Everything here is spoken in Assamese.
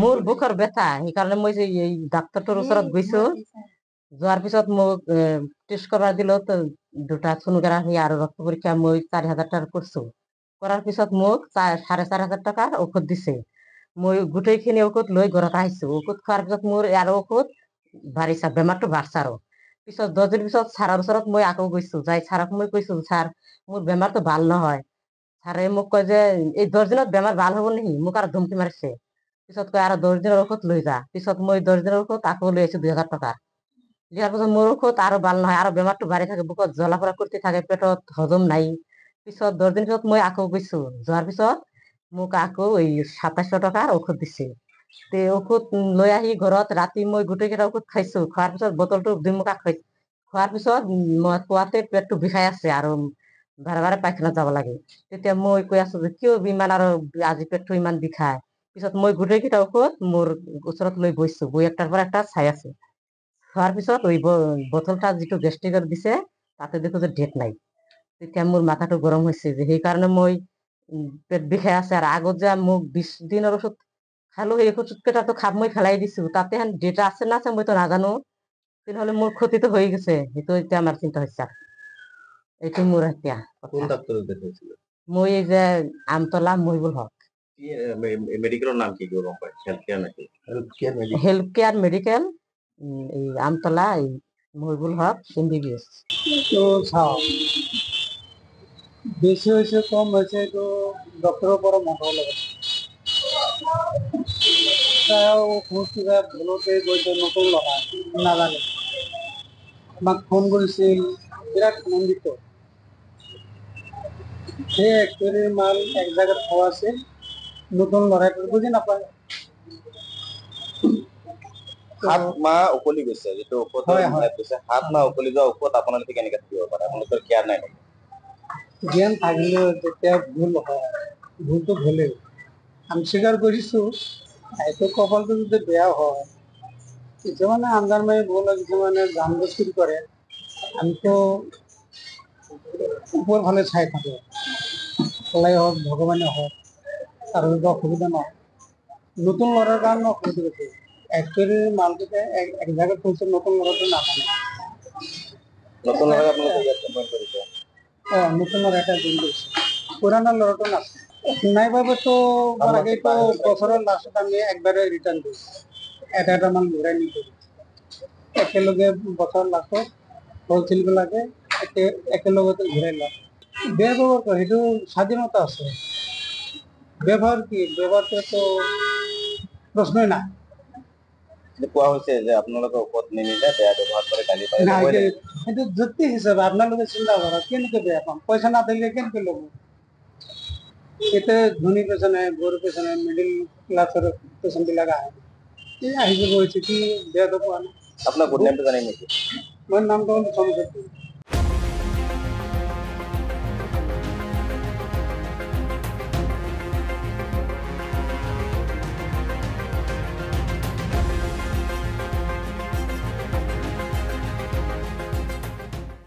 মোৰ বুকৰ ব্যথা সেইকাৰণে মই যে এই ডাক্তৰটোৰ ওচৰত গৈছো যোৱাৰ পিছত মোক টেষ্ট কৰা দিল দুটা সোনোগ্ৰাফি আৰু ৰক্ত পৰীক্ষা মই 4,000 টাকা করছো করার পিছত মোক 4,500 টাকার ঔষধ দিছে মই গোটেইখিনি ঔষধ লৈ ঘৰত আহিছো ঔষধ খোৱাৰ পিছত মোৰ আৰু ঔষধ বাঢ়িছে বেমাৰটো বাঢ়ছে আৰু পিছত 10 দিন পিছত ছাৰৰ ওচৰত মই আকৌ গৈছো যাই ছাৰক মই কৈছো ছাৰ মোৰ বেমাৰটো ভাল নহয় ছাৰে মোক কয় যে এই 10 দিনত বেমাৰ ভাল হ'ব নেকি মোক আৰু ধমকি মাৰিছে পিছত কয় আৰু 10 দিনেৰ ঔষধ লৈ যা পিছত মই 10 দিনেৰ ঔষধ আকৌ লৈ আহিছো 2,000 টাকা লিয়াৰ পিছত মোৰ ঔষধ আৰু ভাল নহয় আৰু বেমাৰটো বাঢ়ি থাকে বুকত জ্বলা-পোৰা করতে থাকে পেটত হজম নাই পিছত 10 দিন পিছত মই আকৌ গৈছো যোৱাৰ পিছত মোক আকৌ এই 2,700 টাকাৰ ঔষধ দিছে তে ঔষধ লৈ আহি ঘৰত ৰাতি মই গোটেইকেইটা ঔষধ খাইছো খোৱাৰ পিছত বটলটো 2 মুখা খাইছো খোৱাৰ পিছত মই খোৱাতে পেটটো বিষাই আছে আৰু বাৰে বাৰে পায়খানা যাব লাগে তেতিয়া মই কৈ আছো যে কিয় ইমান আৰু আজি পেটটো ইমান বিষায় পিছত মই গোটেইকেইটা ঔষধ মোৰ ওচৰত লৈ বহিছো বহি একটাৰ পৰ একটা চাই আছো খোৱাৰ পিছত ওই বোতলটা যিটো গেষ্ট্ৰিকৰ দিছে তাতে দেখো যে ডেট নাই তেতিয়া মোৰ মাথাটো গৰম হৈছে যে সেইকাৰণে মই পেট বিষাই আছে আর আগত যে মোক 20 দিনের ওষুধ খালো এই ওষুধ কেইটাতো খাপ মই ফেলাই দিছো তাতে ডেটা আছে না আছে মই তো নাজানো তাহলে মোর ক্ষতি তো হয়ে গেছে এটা এতিয়া আমার চিন্তা হচ্ছে এইটাই মোর এতিয়া কোন ডাক্তারের দেখাইছিল মই এই যে আমতলা মহিবুল হক মেডিকেলের নাম কি গো লম্বা হেলথ কেয়ার নাকি হেলথ কেয়ার মেডিকেল এই আমতলা এই মহিবুল হক এমবিবিএস তো চাও বেশি হয়েছে কম হয়েছে তো ডক্টরের পরামর্শ লাগে তাও খুঁজতে ভুলতে বইতে নতুন লগা নাজানে আমাক ফোন করেছিল বিরাট আনন্দিত সে একচুয়ালি মাল এক জায়গায় খাওয়া আছে নতুন লড়াই বুঝি নাপায় সাত মাহ উকলি গৈছে যেটো ঔষধৰ হয়, হয়। কৈছে 7 মাহ উকলি যোৱা ঔষধ আপোনালোকে কেনেকৈ থাকিব পাৰে আপোনালোকৰ কেয়াৰ নাই নেকি জ্ঞান থাকিলেও যেতিয়া ভুল হয় ভুলটো ভুলেই আমি স্বীকাৰ কৰিছো এইটো কপালটো যদি বেয়া হয় কিছুমানে আন্দাৰ মাৰি ভুল হয় কিছুমানে জানবুজি কৰে আমিতো উপর ভালে চাই থাকো আল্লাই হোক ভগবানে হোক তার অসুবিধা নয় নতুন লড়ার কারণে অসুবিধা হচ্ছে একচুয়ালি মালটিতে এক জায়গায় পৌঁছে নতুন লড়াটা না পারে নতুন লড়াই আপোনালোকে ইয়াত কম্পেইন কৰিছে নতুন লড়াইটা দিন করছে পুরানো লড়াটা না নাই ভাবে তো আগে তো বছরের লাস্টত আমি একবারে রিটার্ন দিই এটা এটা মান ঘূৰাই নিদিওঁ একেলগে বছৰ লাষ্টত হলচেলবিলাকে একেলগতে ঘূৰাই লয় বেয়া ব্যৱহাৰ কৰে সেইটো স্বাধীনতা আছে ব্যৱহাৰ কি ব্যৱহাৰটো প্ৰশ্নই নাই কোৱা হৈছে যে আপোনালোকে ঔষধ নিনিলে বেয়া ব্যৱহাৰ কৰে গালি পাৰে না কিন্তু যুক্তি হিচাপে আপোনালোকে চিন্তা কৰক কেনেকৈ বেয়া পাম পইচা নাথাকিলে কেনেকৈ ল'ব এতে ধনী পেচেণ্ট আহে গরিব পেচেণ্ট আহে মিডিল ক্লাছৰ পেচেণ্টবিলাক আহে এই আহি যাব হৈছে কি বেয়াটো পোৱা নাই আপোনাৰ গুড নেমটো জানিম নেকি মোৰ নামটো হ'ল চন্দ্ৰজ্যোতি